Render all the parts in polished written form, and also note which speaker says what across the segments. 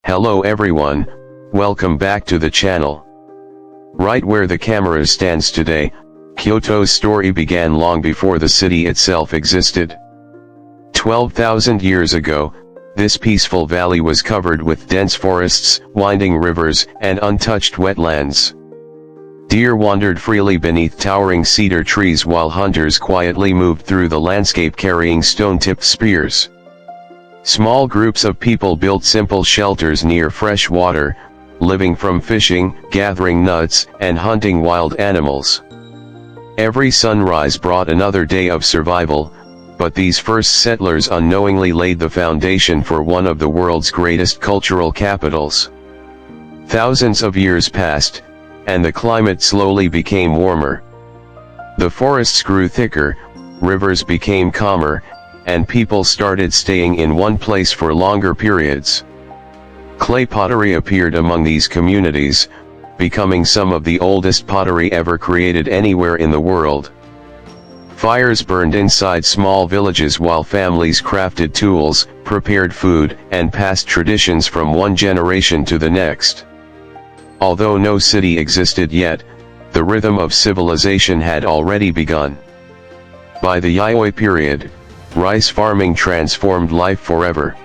Speaker 1: Hello everyone, welcome back to the channel. Right where the camera stands today, Kyoto's story began long before the city itself existed. 12,000 years ago, this peaceful valley was covered with dense forests, winding rivers, and untouched wetlands. Deer wandered freely beneath towering cedar trees while hunters quietly moved through the landscape carrying stone-tipped spears. Small groups of people built simple shelters near fresh water, living from fishing, gathering nuts, and hunting wild animals. Every sunrise brought another day of survival, but these first settlers unknowingly laid the foundation for one of the world's greatest cultural capitals. Thousands of years passed, and the climate slowly became warmer. The forests grew thicker, rivers became calmer, and people started staying in one place for longer periods. Clay pottery appeared among these communities, becoming some of the oldest pottery ever created anywhere in the world. Fires burned inside small villages while families crafted tools, prepared food, and passed traditions from one generation to the next. Although no city existed yet, the rhythm of civilization had already begun. By the Yayoi period, rice farming transformed life forever.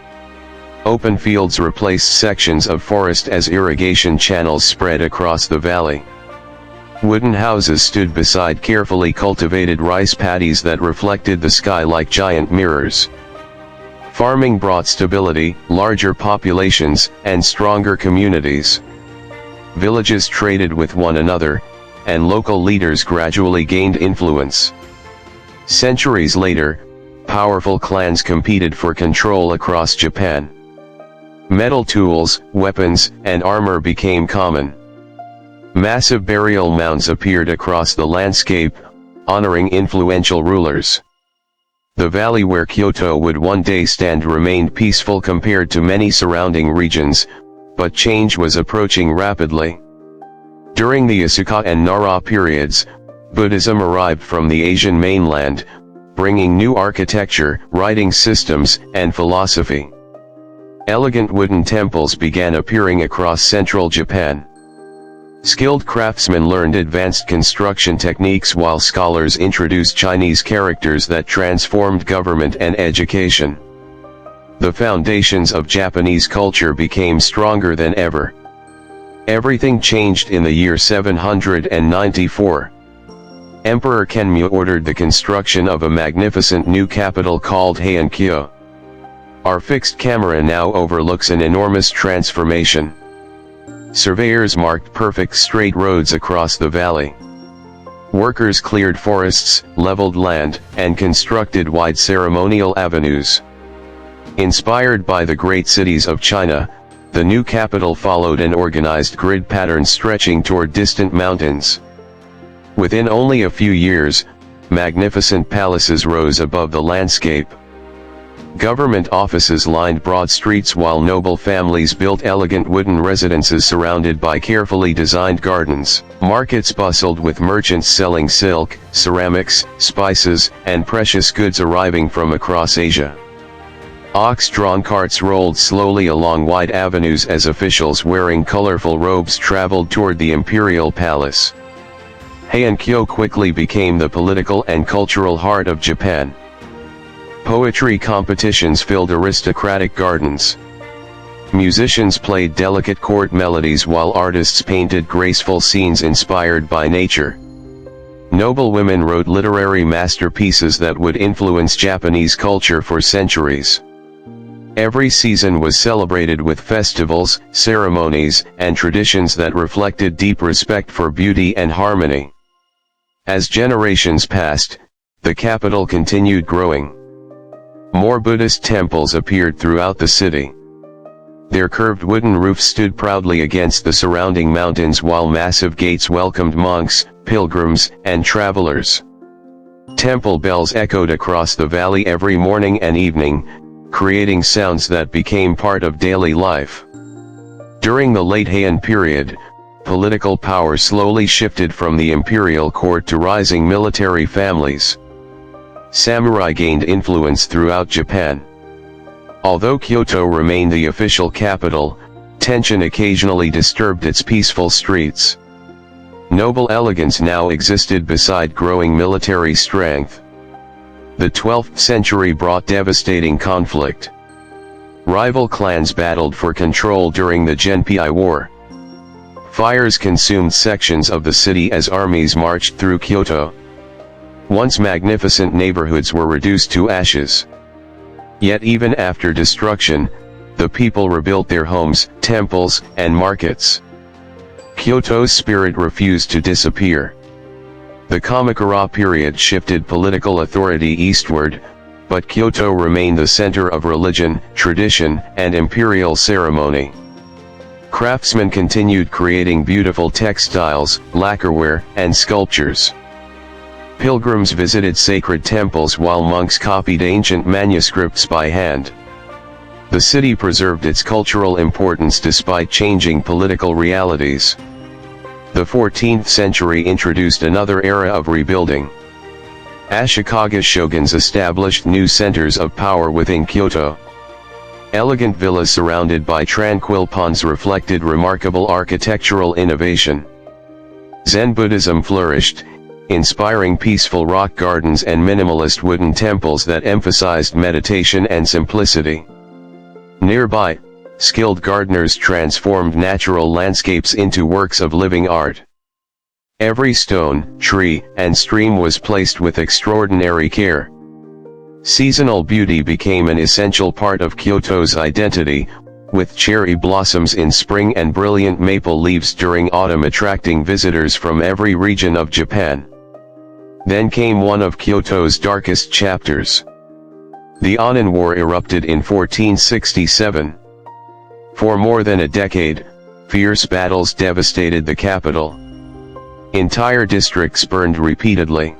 Speaker 1: Open fields replaced sections of forest as irrigation channels spread across the valley. Wooden houses stood beside carefully cultivated rice paddies that reflected the sky like giant mirrors. Farming brought stability, larger populations, and stronger communities. Villages traded with one another, and local leaders gradually gained influence. Centuries later, powerful clans competed for control across Japan. Metal tools, weapons, and armor became common. Massive burial mounds appeared across the landscape, honoring influential rulers. The valley where Kyoto would one day stand remained peaceful compared to many surrounding regions, but change was approaching rapidly. During the Asuka and Nara periods, Buddhism arrived from the Asian mainland, bringing new architecture, writing systems, and philosophy. Elegant wooden temples began appearing across central Japan. Skilled craftsmen learned advanced construction techniques while scholars introduced Chinese characters that transformed government and education. The foundations of Japanese culture became stronger than ever. Everything changed in the year 794. Emperor Kenmyo ordered the construction of a magnificent new capital called Heian-kyo. Our fixed camera now overlooks an enormous transformation. Surveyors marked perfect straight roads across the valley. Workers cleared forests, leveled land, and constructed wide ceremonial avenues. Inspired by the great cities of China, the new capital followed an organized grid pattern stretching toward distant mountains. Within only a few years, magnificent palaces rose above the landscape. Government offices lined broad streets while noble families built elegant wooden residences surrounded by carefully designed gardens. Markets bustled with merchants selling silk, ceramics, spices, and precious goods arriving from across Asia. Ox-drawn carts rolled slowly along wide avenues as officials wearing colorful robes traveled toward the imperial palace. Heian-kyo quickly became the political and cultural heart of Japan. Poetry competitions filled aristocratic gardens. Musicians played delicate court melodies while artists painted graceful scenes inspired by nature. Noble women wrote literary masterpieces that would influence Japanese culture for centuries. Every season was celebrated with festivals, ceremonies, and traditions that reflected deep respect for beauty and harmony. As generations passed, the capital continued growing. More Buddhist temples appeared throughout the city. Their curved wooden roofs stood proudly against the surrounding mountains while massive gates welcomed monks, pilgrims, and travelers. Temple bells echoed across the valley every morning and evening, creating sounds that became part of daily life. During the late Heian period, political power slowly shifted from the imperial court to rising military families. Samurai gained influence throughout Japan. Although Kyoto remained the official capital, tension occasionally disturbed its peaceful streets. Noble elegance now existed beside growing military strength. The 12th century brought devastating conflict. Rival clans battled for control during the Genpei War. Fires consumed sections of the city as armies marched through Kyoto. Once magnificent neighborhoods were reduced to ashes. Yet even after destruction, the people rebuilt their homes, temples, and markets. Kyoto's spirit refused to disappear. The Kamakura period shifted political authority eastward, but Kyoto remained the center of religion, tradition, and imperial ceremony. Craftsmen continued creating beautiful textiles, lacquerware, and sculptures. Pilgrims visited sacred temples while monks copied ancient manuscripts by hand. The city preserved its cultural importance despite changing political realities. The 14th century introduced another era of rebuilding. Ashikaga shoguns established new centers of power within Kyoto. Elegant villas surrounded by tranquil ponds reflected remarkable architectural innovation. Zen Buddhism flourished, inspiring peaceful rock gardens and minimalist wooden temples that emphasized meditation and simplicity. Nearby, skilled gardeners transformed natural landscapes into works of living art. Every stone, tree, and stream was placed with extraordinary care. Seasonal beauty became an essential part of Kyoto's identity, with cherry blossoms in spring and brilliant maple leaves during autumn attracting visitors from every region of Japan. Then came one of Kyoto's darkest chapters. The Anin War erupted in 1467. For more than a decade, fierce battles devastated the capital. Entire districts burned repeatedly.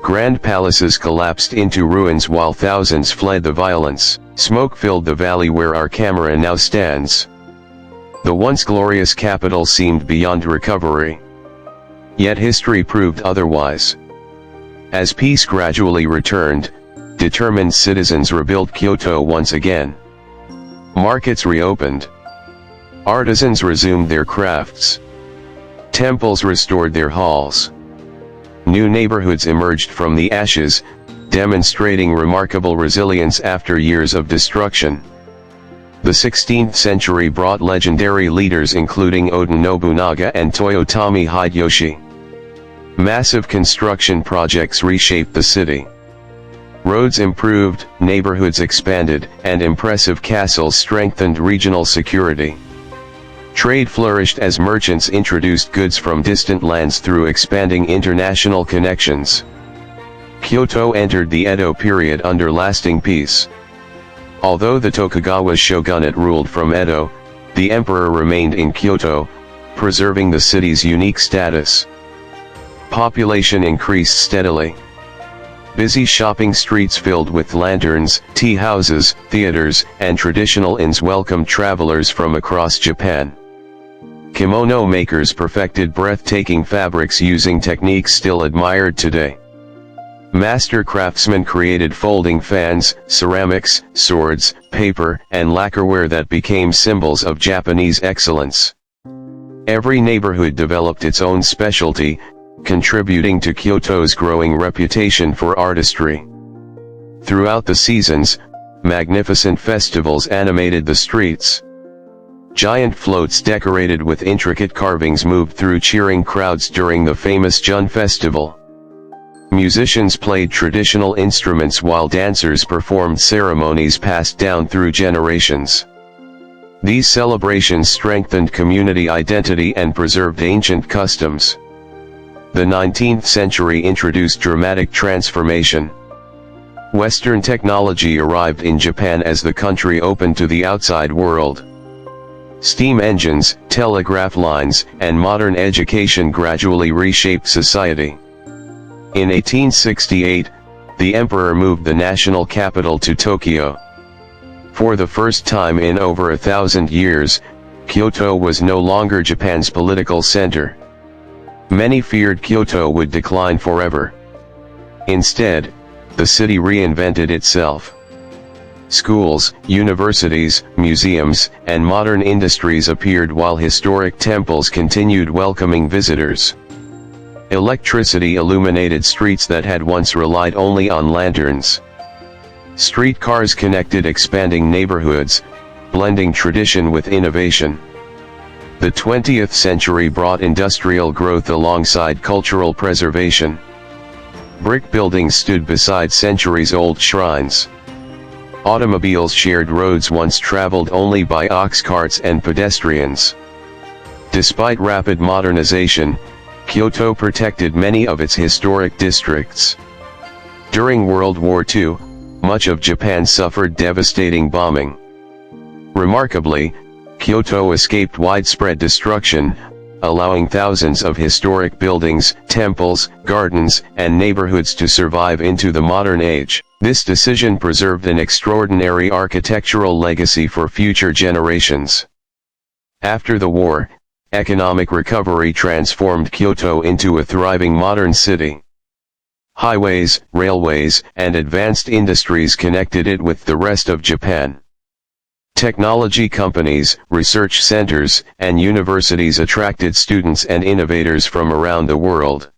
Speaker 1: Grand palaces collapsed into ruins while thousands fled the violence. Smoke filled the valley where our camera now stands. The once glorious capital seemed beyond recovery. Yet history proved otherwise. As peace gradually returned, determined citizens rebuilt Kyoto once again. Markets reopened. Artisans resumed their crafts. Temples restored their halls. New neighborhoods emerged from the ashes, demonstrating remarkable resilience after years of destruction. The 16th century brought legendary leaders including Oda Nobunaga and Toyotomi Hideyoshi. Massive construction projects reshaped the city. Roads improved, neighborhoods expanded, and impressive castles strengthened regional security. Trade flourished as merchants introduced goods from distant lands through expanding international connections. Kyoto entered the Edo period under lasting peace. Although the Tokugawa shogunate ruled from Edo, the emperor remained in Kyoto, preserving the city's unique status. Population increased steadily. Busy shopping streets filled with lanterns, tea houses, theaters, and traditional inns welcomed travelers from across Japan. Kimono makers perfected breathtaking fabrics using techniques still admired today. Master craftsmen created folding fans, ceramics, swords, paper, and lacquerware that became symbols of Japanese excellence. Every neighborhood developed its own specialty, contributing to Kyoto's growing reputation for artistry. Throughout the seasons, magnificent festivals animated the streets. Giant floats decorated with intricate carvings moved through cheering crowds during the famous Jun Festival. Musicians played traditional instruments while dancers performed ceremonies passed down through generations. These celebrations strengthened community identity and preserved ancient customs. The 19th century introduced dramatic transformation. Western technology arrived in Japan as the country opened to the outside world. Steam engines, telegraph lines, and modern education gradually reshaped society. In 1868, the emperor moved the national capital to Tokyo. For the first time in over 1,000 years, Kyoto was no longer Japan's political center. Many feared Kyoto would decline forever. Instead, the city reinvented itself. Schools, universities, museums, and modern industries appeared while historic temples continued welcoming visitors. Electricity illuminated streets that had once relied only on lanterns. Streetcars connected expanding neighborhoods, blending tradition with innovation. The 20th century brought industrial growth alongside cultural preservation. Brick buildings stood beside centuries-old shrines. Automobiles shared roads once traveled only by ox carts and pedestrians. Despite rapid modernization, Kyoto protected many of its historic districts. During World War II, much of Japan suffered devastating bombing. Remarkably, Kyoto escaped widespread destruction, allowing thousands of historic buildings, temples, gardens, and neighborhoods to survive into the modern age. This decision preserved an extraordinary architectural legacy for future generations. After the war, economic recovery transformed Kyoto into a thriving modern city. Highways, railways, and advanced industries connected it with the rest of Japan. Technology companies, research centers, and universities attracted students and innovators from around the world.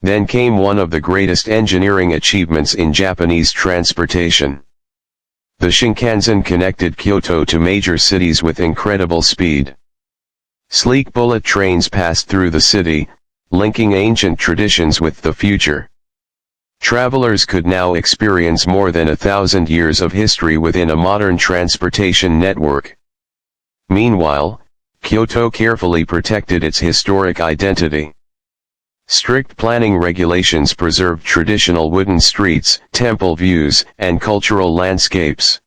Speaker 1: Then came one of the greatest engineering achievements in Japanese transportation. The Shinkansen connected Kyoto to major cities with incredible speed. Sleek bullet trains passed through the city, linking ancient traditions with the future. Travelers could now experience more than 1,000 years of history within a modern transportation network. Meanwhile, Kyoto carefully protected its historic identity. Strict planning regulations preserved traditional wooden streets, temple views, and cultural landscapes.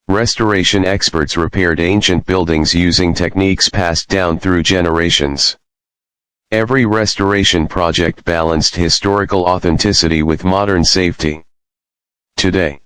Speaker 1: Restoration experts repaired ancient buildings using techniques passed down through generations. Every restoration project balanced historical authenticity with modern safety. Today,